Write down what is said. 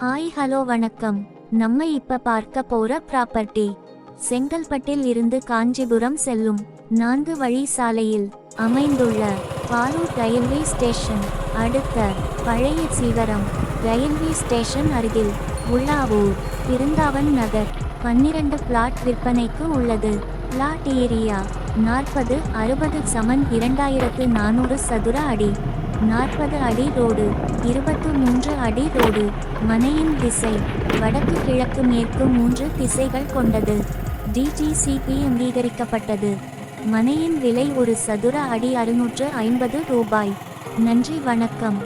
Hi hello வணக்கம். நம்ம இப்ப பார்க்க போற ப்ராப்பர்ட்டி செங்கல்பட்டில் இருந்து காஞ்சிபுரம் செல்லும் 4 வழி சாலையில் அமைந்துள்ள பாலூர் ரயில்வே ஸ்டேஷன் அடுத்த பழைய சிவரம் ரயில்வே ஸ்டேஷன் அருகில் உள்ளாவூர் பிருந்தாவன் நகர் 12 பிளாட் விற்பனைக்கு உள்ளது. பிளாட் ஏரியா 40/60 சதுர அடி, 40 அடி ரோடு, 23 அடி ரோடு. மனையின் திசை வடக்கு கிழக்கு மேற்கு 3 திசைகள் கொண்டது. டிடிசிபி அங்கீகரிக்கப்பட்டது. மனையின் விலை ஒரு சதுர அடி 650 ரூபாய். நன்றி வணக்கம்.